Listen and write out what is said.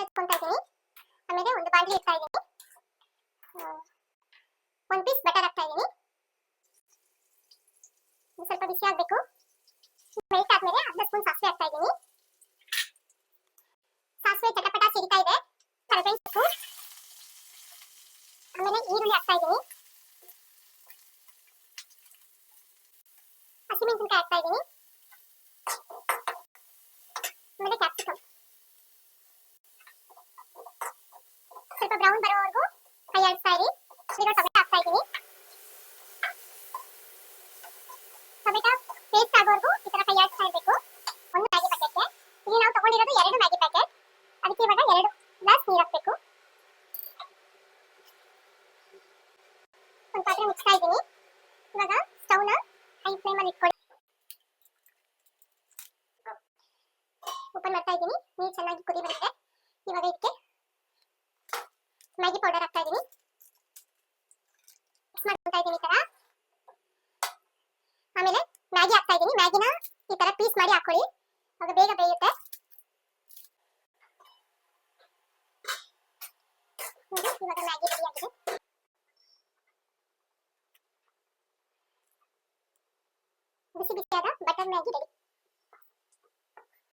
ಹಚ್ಕೊಂತಾ ಇದ್ದೀನಿ. ಆಮೇಲೆ ಒಂದು ಬಾಣಲಿ ಇಡ್ತಾ ಇದ್ದೀನಿ. ಒಂದು ಪೀಸ್ ಬಟರ್ ಹಾಕ್ತಾ ಇದ್ದೀನಿ. ಸ್ವಲ್ಪ ಬಿಸಿ ಆಗಬೇಕು. ಮೆಲ್ಟ್ ಆದ್ಮೇಲೆ ಅರ್ಧ ಸ್ಪೂನ್ ಸಾಸಿವೆ ಹಾಕ್ತಾ ಇದ್ದೀನಿ. ಸಾಸಿವೆ ಚಟಪಟ ಸಿಡಿತಾ ಇದೆ. ಕರಿಬೇವು ಸೊಪ್ಪು, ಆಮೇಲೆ ಈರುಳ್ಳಿ ಹಾಕ್ತಾ ಇದ್ದೀನಿ. ಹಸಿಮೆಣಸಿನಕಾಯಿ ಹಾಕ್ತಾ ಇದ್ದೀನಿ. ಆಮೇಲೆ ಕ್ಯಾಪ್ಸಿಕಮ್ ಸ್ವಲ್ಪ ಬ್ರೌನ್ ಬರೋವರೆಗೂ ಕೈ ಆಡಿಸ್ತಾ ಇರಿ. ಈಗ ಟೊಮೆಟೊ ಹಾಕ್ತಾ ಇದ್ದೀನಿ. ಟೊಮೆಟೊ ಪೇಸ್ಟ್ ಆಗೋವರೆಗೂ ಈ ತರ ಕೈ ಆಡಿಸ್ತಾ ಇರಬೇಕು. ಒಂದು ಮ್ಯಾಗಿ ಪ್ಯಾಕೆಟ್ಗೆ ಇಲ್ಲಿ ನಾವು ತಗೊಂಡಿರೋದು 2 ಮ್ಯಾಗಿ ಪ್ಯಾಕೆಟ್. ಅದಕ್ಕೆ ಇವಾಗ 2 ಗ್ಲಾಸ್ ನೀರು ಹಾಕಬೇಕು. ಒಂದು ಪಾತ್ರೆ ಮುಚ್ತಾ ಇದ್ದೀನಿ. ಇವಾಗ ಸ್ಟವ್ನ ಹೈ ಫ್ಲೇಮಲ್ಲಿ ಇಟ್ಕೊಳ್ಳಿ. ಓಪನ್ ಮಾಡ್ತಾ ಇದ್ದೀನಿ. ನೀರು ಚೆನ್ನಾಗಿ ಕುದಿ ಬಂದಿದೆ. ಇವಾಗ ಇದಕ್ಕೆ ಮ್ಯಾಗಿ ಪೌಡರ್ ಹಾಕ್ತಾ ಇದ್ದೀನಿ. ಮಿಕ್ಸ್ ಮಾಡ್ಕೊತಾ ಇದ್ದೀನಿ ಈ ತರ. ಆಮೇಲೆ ಮ್ಯಾಗಿ ಹಾಕ್ತಾ ಇದ್ದೀನಿ. ಮ್ಯಾಗಿನ ಈ ತರ ಪೀಸ್ ಮಾಡಿ ಹಾಕೊಳ್ಳಿ, ಆಗ ಬೇಗ ಬೇಯುತ್ತೆ. ಇವಾಗ ಮ್ಯಾಗಿ ರೆಡಿ ಆಗಿದೆ. ಬಿಸಿ ಬಿಸಿಯಾದ ಬಟರ್ ಮ್ಯಾಗಿ ರೆಡಿ.